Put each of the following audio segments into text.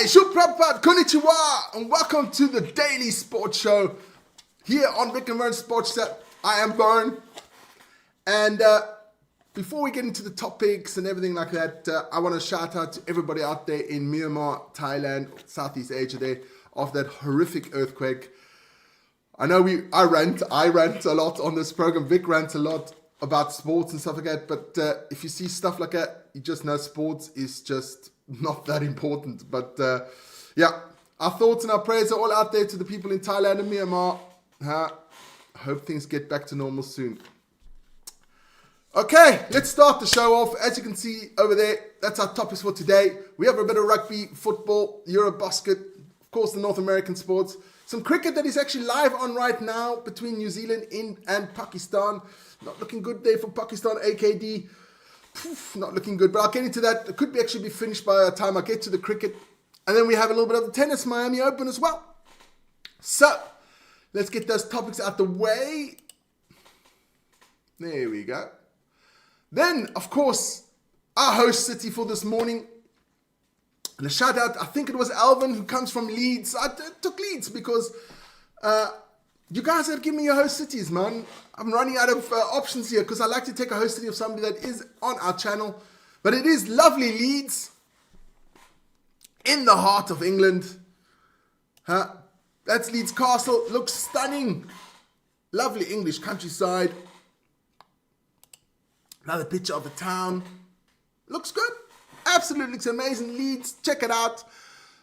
Shuprapad, konnichiwa, and welcome to the Daily Sports Show here on Vik and Wern Sports Set. I am Wern, and before we get into the topics and everything like that, I want to shout out to everybody out there in Myanmar, Thailand, Southeast Asia there, of that horrific earthquake. I know I rant a lot on this program. Vic rants a lot about sports and stuff like that, but if you see stuff like that, you just know sports is just not that important. But yeah, our thoughts and our prayers are all out there to the people in Thailand and Myanmar. I hope things get back to normal soon. Okay, let's start the show off. As you can see over there, that's our topics for today. We have a bit of rugby, football, Eurobasket, of course the North American sports. Some cricket that is actually live on right now between New Zealand and Pakistan. Not looking good there for Pakistan, AKD. Not looking good, but I'll get into that. It could actually be finished by the time I get to the cricket. And then we have a little bit of the tennis, Miami Open as well. So, let's get those topics out the way. There we go. Then, of course, our host city for this morning. And a shout out, I think it was Alvin who comes from Leeds. I took Leeds because you guys have given me your host cities, man. I'm running out of options here because I like to take a host city of somebody that is on our channel. But it is lovely Leeds in the heart of England. That's Leeds Castle. Looks stunning. Lovely English countryside. Another picture of the town. Looks good. Absolutely looks amazing. Leeds, check it out.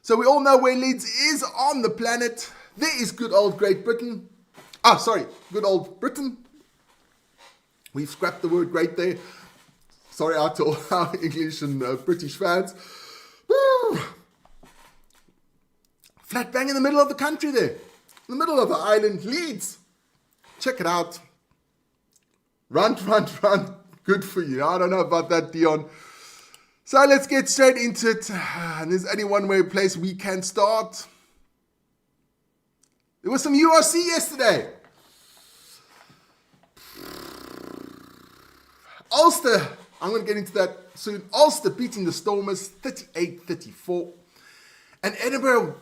So we all know where Leeds is on the planet. There is good old Great Britain. Good old Britain. We've scrapped the word great there. Sorry out to all our English and British fans. Woo! Flat bang in the middle of the country there. In the middle of the island, Leeds. Check it out. Run. Good for you. I don't know about that, Dion. So let's get straight into it. And there's only one place we can start. There was some URC yesterday. Ulster, I'm going to get into that soon. Ulster beating the Stormers 38-34. And Edinburgh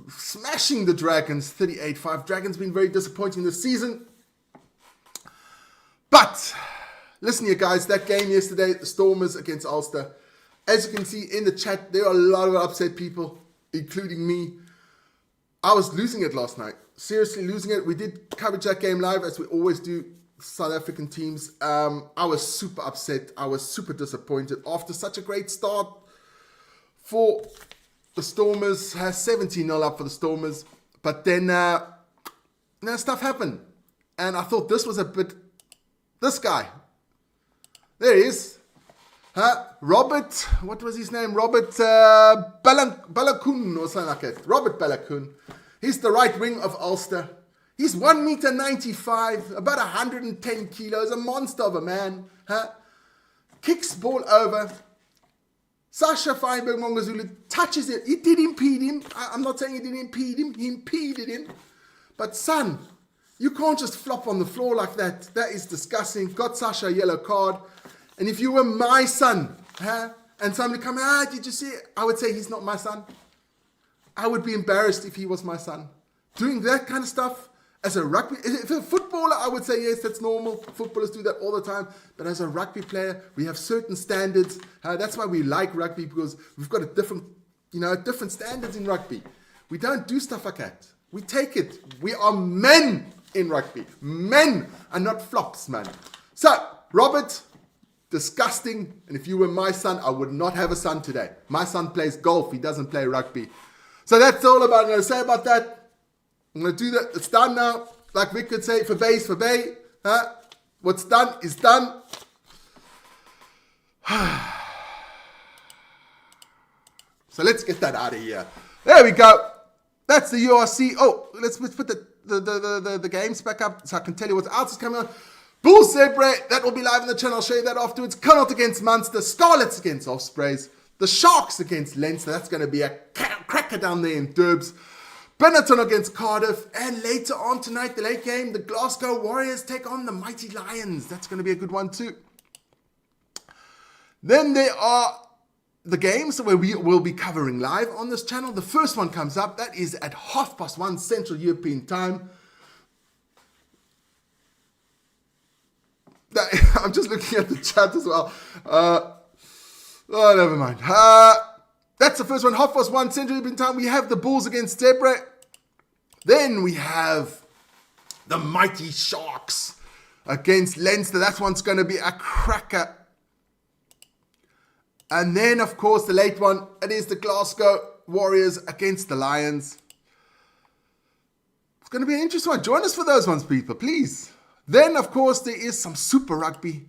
smashing the Dragons 38-5. Dragons been very disappointing this season. But listen here, guys, that game yesterday, the Stormers against Ulster. As you can see in the chat, there are a lot of upset people, including me. I was losing it last night. Seriously losing it. We did coverage that game live, as we always do, South African teams. I was super upset. I was super disappointed after such a great start for the Stormers. 17-0 up for the Stormers. But then stuff happened. And I thought this was a bit... This guy. There he is. Robert, what was his name? Robert Balakun or something like that. Robert Balakun. He's the right wing of Ulster. He's 1.95 meters, about 110 kilos, a monster of a man. Kicks ball over. Sasha Feinberg Mongazulu touches it. He did impede him. I'm not saying he didn't impede him. He impeded him. But son, you can't just flop on the floor like that. That is disgusting. Got Sasha a yellow card. And if you were my son, and somebody come, did you see it? I would say he's not my son. I would be embarrassed if he was my son. Doing that kind of stuff as a rugby, if a footballer, I would say, yes, that's normal. Footballers do that all the time. But as a rugby player, we have certain standards. That's why we like rugby, because we've got a different standards in rugby. We don't do stuff like that. We take it. We are men in rugby. Men are not flops, man. So, Robert, disgusting. And if you were my son, I would not have a son today. My son plays golf. He doesn't play rugby. So that's all I'm going to say about that. I'm going to do that. It's done now. Like Vic could say, for bay is for bay. What's done is done. So let's get that out of here. There we go. That's the URC. Oh, let's put the games back up so I can tell you what else is coming on. Bulls Zebra, that will be live on the channel. I'll show you that afterwards. Connacht against Munster. Scarlets against Ospreys. The Sharks against Leinster. That's going to be a cracker down there in Durbs. Benetton against Cardiff. And later on tonight, the late game, the Glasgow Warriors take on the Mighty Lions. That's going to be a good one too. Then there are the games where we will be covering live on this channel. The first one comes up. That is at 1:30 Central European Time. I'm just looking at the chat as well. Never mind. That's the first one, 1:30 Central European Time. We have the Bulls against Debra. Then we have the Mighty Sharks against Leinster. That one's going to be a cracker. And then, of course, the late one, it is the Glasgow Warriors against the Lions. It's going to be an interesting one. Join us for those ones, people, please. Then, of course, there is some Super Rugby.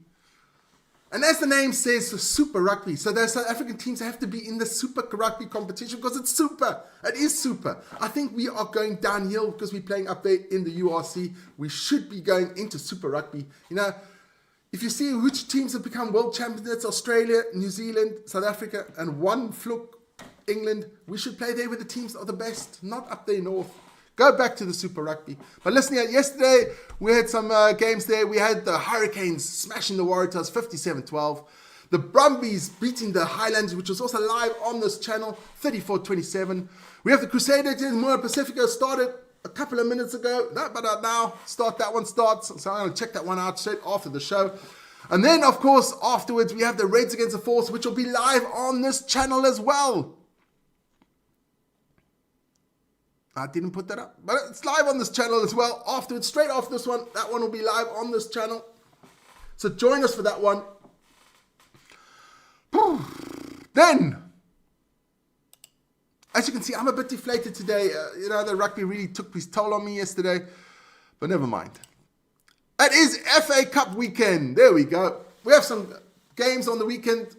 And as the name says, Super Rugby. So those South African teams have to be in the Super Rugby competition because it's super. It is super. I think we are going downhill because we're playing up there in the URC. We should be going into Super Rugby. You know, if you see which teams have become world champions, it's Australia, New Zealand, South Africa, and one fluke, England. We should play there with the teams that are the best, not up there north. Go back to the Super Rugby. But listening at yesterday, we had some games there. We had the Hurricanes smashing the Waratahs 57-12. The Brumbies beating the Highlanders, which was also live on this channel, 34-27. We have the Crusaders against Moa Pacifico started a couple of minutes ago. No, but now that one starts. So I'm going to check that one out straight after the show. And then, of course, afterwards, we have the Reds against the Force, which will be live on this channel as well. I didn't put that up, but it's live on this channel as well. Afterwards, straight after this one, that one will be live on this channel. So join us for that one. Then, as you can see, I'm a bit deflated today. The rugby really took its toll on me yesterday, but never mind. It is FA Cup weekend. There we go. We have some games on the weekend.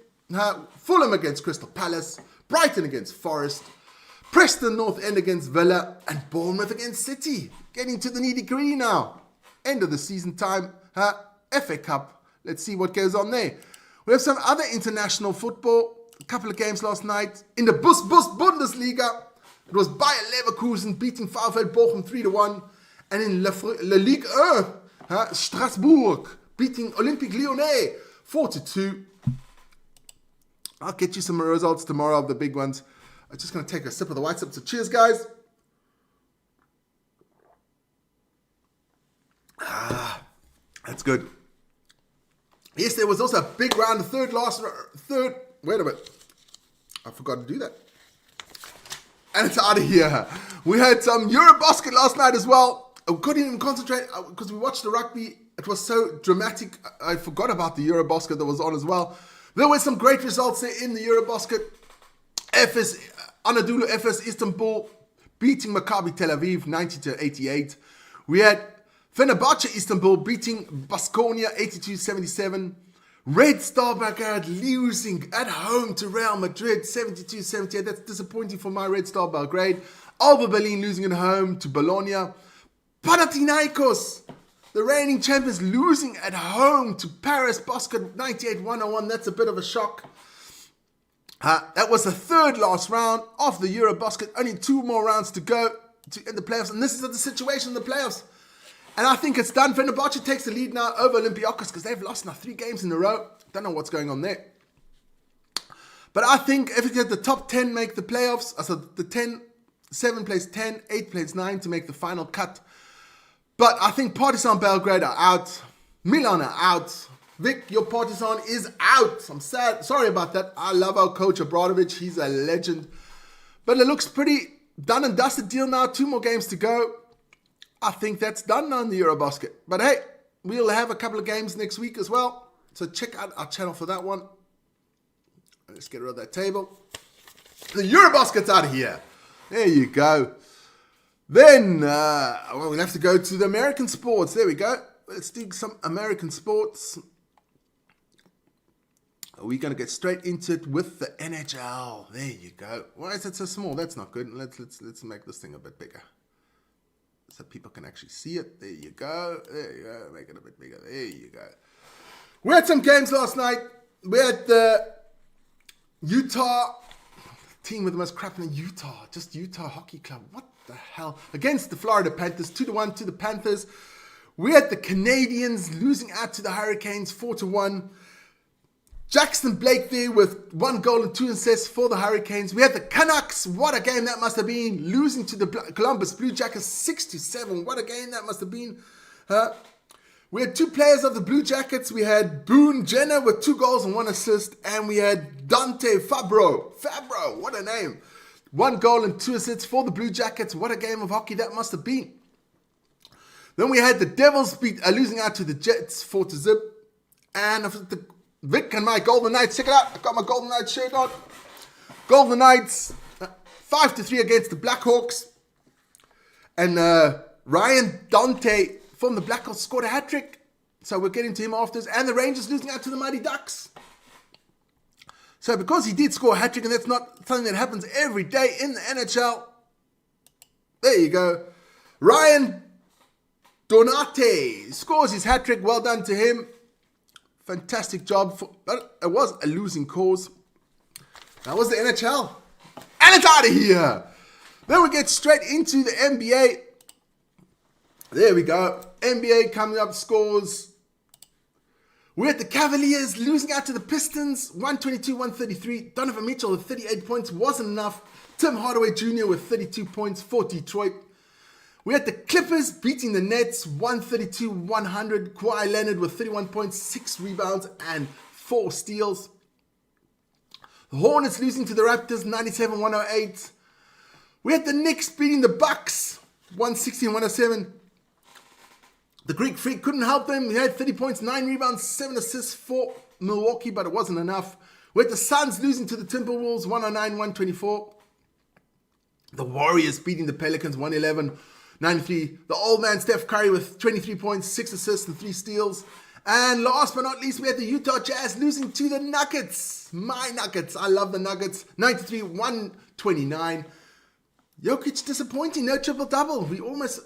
Fulham against Crystal Palace, Brighton against Forest, Preston North End against Villa, and Bournemouth against City. Getting to the nitty-gritty now. End of the season time. FA Cup. Let's see what goes on there. We have some other international football. A couple of games last night. In the Bundesliga, it was Bayer Leverkusen beating VfL Bochum 3-1. And in La Ligue 1, Strasbourg beating Olympique Lyonnais 4-2. I'll get you some results tomorrow of the big ones. I'm just going to take a sip of the white sip. So cheers, guys. That's good. Yes, there was also a big round, third. Wait a minute. I forgot to do that. And it's out of here. We had some Eurobasket last night as well. I couldn't even concentrate because we watched the rugby. It was so dramatic. I forgot about the Eurobasket that was on as well. There were some great results there in the Eurobasket. Anadolu Efes Istanbul beating Maccabi Tel Aviv 90-88. We had Fenerbahce Istanbul beating Baskonia 82-77. Red Star Belgrade losing at home to Real Madrid 72-78. That's disappointing for my Red Star Belgrade. Alba Berlin losing at home to Bologna. Panathinaikos, the reigning champions, losing at home to Paris Basket 98-101. That's a bit of a shock. That was the third last round of the Eurobasket. Only 2 more rounds to go to end the playoffs. And this is the situation in the playoffs. And I think it's done. Fenerbahce takes the lead now over Olympiacos because they've lost now 3 games in a row. Don't know what's going on there. But I think if the top 10 make the playoffs, so the 7 plays 10, 8 plays 9 to make the final cut. But I think Partizan Belgrade are out. Milan are out. Vik, your Partizan is out. I'm sad. Sorry about that. I love our coach, Obradovic. He's a legend. But it looks pretty done and dusted deal now. 2 more games to go. I think that's done now in the Eurobasket. But hey, we'll have a couple of games next week as well. So check out our channel for that one. Let's get rid of that table. The Eurobasket's out of here. There you go. Then, we'll have to go to the American sports. There we go. Let's do some American sports. We're going to get straight into it with the NHL. There you go. Why is it so small? That's not good. Let's make this thing a bit bigger, so people can actually see it. There you go. There you go. Make it a bit bigger. There you go. We had some games last night. We had the Utah team with the most crap in Utah. Just Utah Hockey Club. What the hell? Against the Florida Panthers. 2-1 to the Panthers. We had the Canadians losing out to the Hurricanes 4-1. Jackson Blake there with 1 goal and 2 assists for the Hurricanes. We had the Canucks. What a game that must have been. Losing to the Columbus Blue Jackets 6-7. What a game that must have been. We had 2 players of the Blue Jackets. We had Boone Jenner with 2 goals and 1 assist. And we had Dante Fabro. Fabro, what a name. 1 goal and 2 assists for the Blue Jackets. What a game of hockey that must have been. Then we had the Devils losing out to the Jets 4-0. And the Vik and my Golden Knights, check it out. I got my Golden Knights shirt on. Golden Knights 5-3 against the Blackhawks. And Ryan Dante from the Blackhawks scored a hat-trick. So we're getting to him after this. And the Rangers losing out to the Mighty Ducks. So because he did score a hat-trick, and that's not something that happens every day in the NHL. There you go. Ryan Donate scores his hat-trick. Well done to him. Fantastic job, but it was a losing cause. That was the NHL. And it's out of here. Then we get straight into the NBA. There we go. NBA coming up, scores. We had the Cavaliers losing out to the Pistons, 122-133. Donovan Mitchell with 38 points wasn't enough. Tim Hardaway Jr. with 32 points for Detroit. We had the Clippers beating the Nets 132-100. Kawhi Leonard with 31 points, 6 rebounds, and 4 steals. The Hornets losing to the Raptors 97-108. We had the Knicks beating the Bucks 116-107. The Greek Freak couldn't help them. He had 30 points, 9 rebounds, 7 assists for Milwaukee, but it wasn't enough. We had the Suns losing to the Timberwolves 109-124. The Warriors beating the Pelicans 111-93. The old man Steph Curry with 23 points, 6 assists, and 3 steals. And last but not least, we had the Utah Jazz losing to the Nuggets. My Nuggets. I love the Nuggets. 93-129. Jokic disappointing. No triple-double. We almost,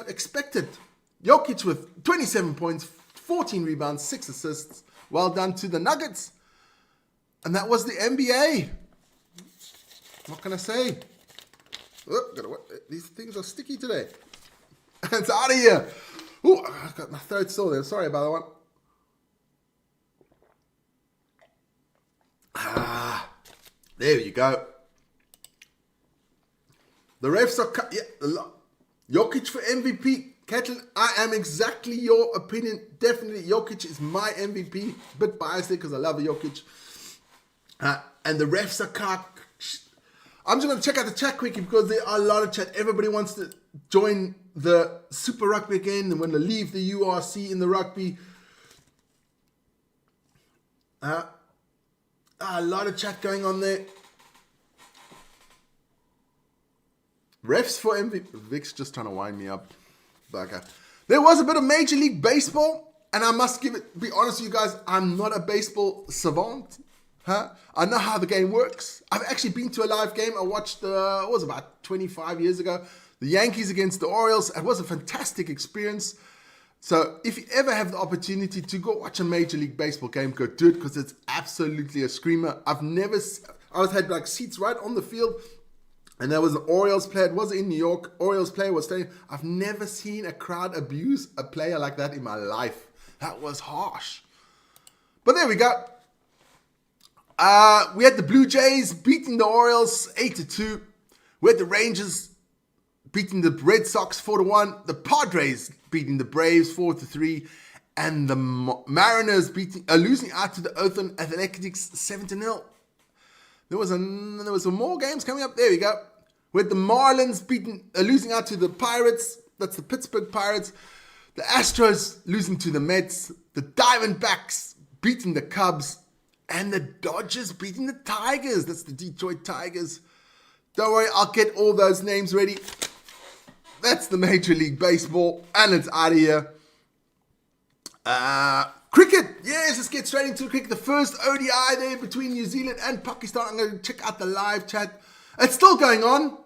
expected. Jokic with 27 points, 14 rebounds, 6 assists. Well done to the Nuggets. And that was the NBA. What can I say? These things are sticky today. It's out of here. Ooh, I got my throat sore there. Sorry about that one. There you go. The refs are Jokic for MVP. Catlin, I am exactly your opinion. Definitely Jokic is my MVP. Bit biased there because I love Jokic. And the refs are I'm just going to check out the chat quickly because there are a lot of chat. Everybody wants to join the Super Rugby again and when they leave the URC in the rugby. A lot of chat going on there. Refs for MVP. Vic's just trying to wind me up. Okay. There was a bit of Major League Baseball, and I must be honest with you guys, I'm not a baseball savant. I know how the game works. I've actually been to a live game. I watched, it was about 25 years ago, the Yankees against the Orioles. It was a fantastic experience. So if you ever have the opportunity to go watch a Major League Baseball game, go do it because it's absolutely a screamer. I had like seats right on the field, and there was an Orioles player. It was in New York. Orioles player was staying. I've never seen a crowd abuse a player like that in my life. That was harsh. But there we go. We had the Blue Jays beating the Orioles 8-2. We had the Rangers beating the Red Sox 4-1. The Padres beating the Braves 4-3. And the Mariners losing out to the Oakland Athletics 7-0. There was some more games coming up. There we go. We had the Marlins losing out to the Pirates. That's the Pittsburgh Pirates. The Astros losing to the Mets. The Diamondbacks beating the Cubs. And the Dodgers beating the Tigers. That's the Detroit Tigers. Don't worry, I'll get all those names ready. That's the Major League Baseball. And it's out of here. Cricket. Yes, let's get straight into cricket. The first ODI there between New Zealand and Pakistan. I'm going to check out the live chat. It's still going on.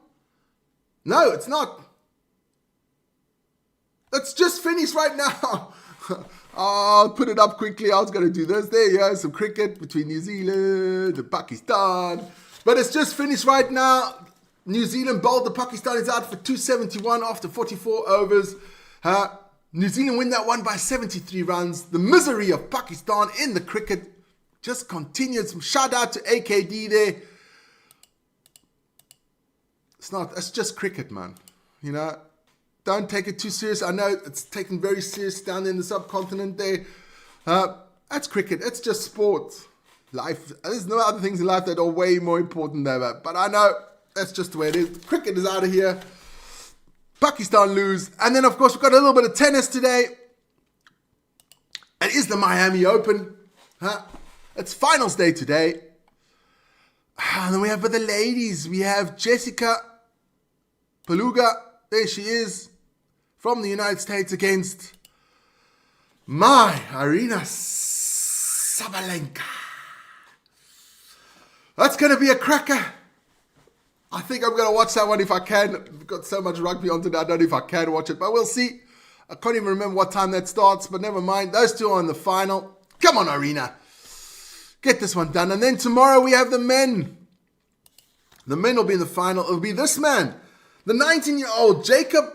No, it's not. It's just finished right now. I'll put it up quickly. I was going to do this. There you go. Some cricket between New Zealand and Pakistan. But it's just finished right now. New Zealand bowled the Pakistanis out for 271 after 44 overs. New Zealand win that one by 73 runs. The misery of Pakistan in the cricket just continues. Shout out to AKD there. It's just cricket, man. You know, don't take it too serious. I know it's taken very serious down in the subcontinent there. That's cricket. It's just sport. Life. There's no other things in life that are way more important than that. But I know that's just the way it is. Cricket is out of here. Pakistan lose. And then, of course, we've got a little bit of tennis today. It is the Miami Open. It's finals day today. And then we have for the ladies, we have Jessica Peluga. There she is. From the United States against Irina Sabalenka. That's going to be a cracker. I think I'm going to watch that one if I can. We've got so much rugby on today, I don't know if I can watch it, but we'll see. I can't even remember what time that starts, but never mind. Those two are in the final. Come on, Irina. Get this one done. And then tomorrow we have the men. The men will be in the final. It'll be this man, the 19-year-old Jacob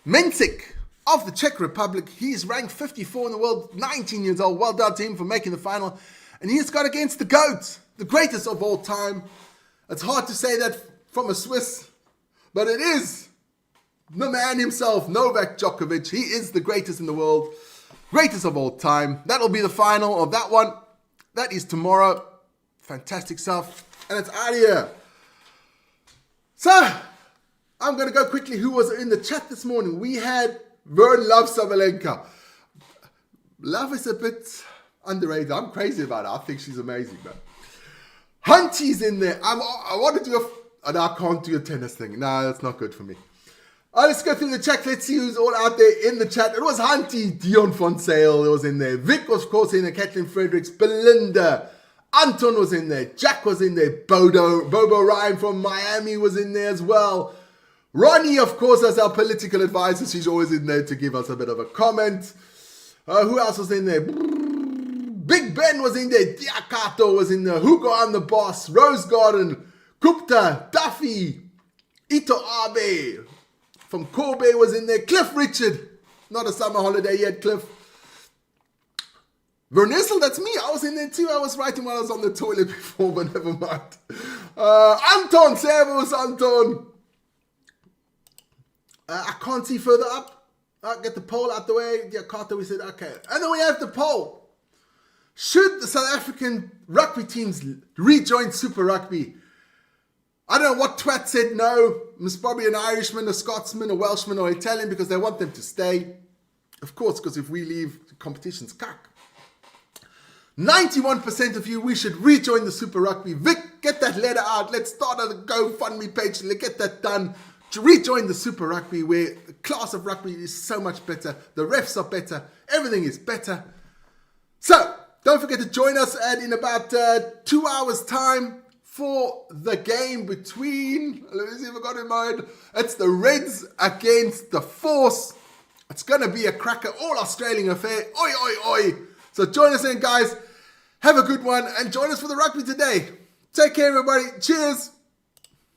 Mensik of the Czech Republic. He's ranked 54 in the world, 19 years old. Well done to him for making the final. And he's got against the GOAT, the greatest of all time. It's hard to say that from a Swiss, but it is the man himself, Novak Djokovic. He is the greatest in the world, greatest of all time. That'll be the final of that one. That is tomorrow. Fantastic stuff. And it's out of here. So, I'm going to go quickly. Who was in the chat this morning? We had Wern loves Sabalenka. Love is a bit underrated. I'm crazy about her. I think she's amazing, man. Hunty's in there. I want to do I can't do a tennis thing. No, that's not good for me. Let's go through the chat. Let's see who's all out there in the chat. It was Hunty, Dion Fonsale was in there. Vic was, of course, in there. Kathleen Fredericks, Belinda. Anton was in there. Jack was in there. Bobo Ryan from Miami was in there as well. Ronnie, of course, as our political advisor. She's always in there to give us a bit of a comment. Who else was in there? Big Ben was in there. Diakato was in there. Hugo, I'm the boss. Rose Garden. Gupta. Duffy. Ito Abe. From Kobe was in there. Cliff Richard. Not a summer holiday yet, Cliff. Vernissel, that's me. I was in there too. I was writing while I was on the toilet before, but never mind. Anton. Servus, Anton. I can't see further up. I'll get the poll out the way. Yeah, Carter, we said, okay. And then we have the poll. Should the South African rugby teams rejoin Super Rugby? I don't know what twat said no. It's probably an Irishman, a Scotsman, a Welshman, or Italian because they want them to stay. Of course, because if we leave, the competition's cack. 91% of you, we should rejoin the Super Rugby. Vic, get that letter out. Let's start on the GoFundMe page. Let's get that done. To rejoin the Super Rugby, where the class of rugby is so much better. The refs are better. Everything is better. So, don't forget to join us in about 2 hours' time for the game between, let me see if I got it in mind. It's the Reds against the Force. It's going to be a cracker, all Australian affair. Oi, oi, oi. So join us in, guys. Have a good one and join us for the rugby today. Take care, everybody. Cheers.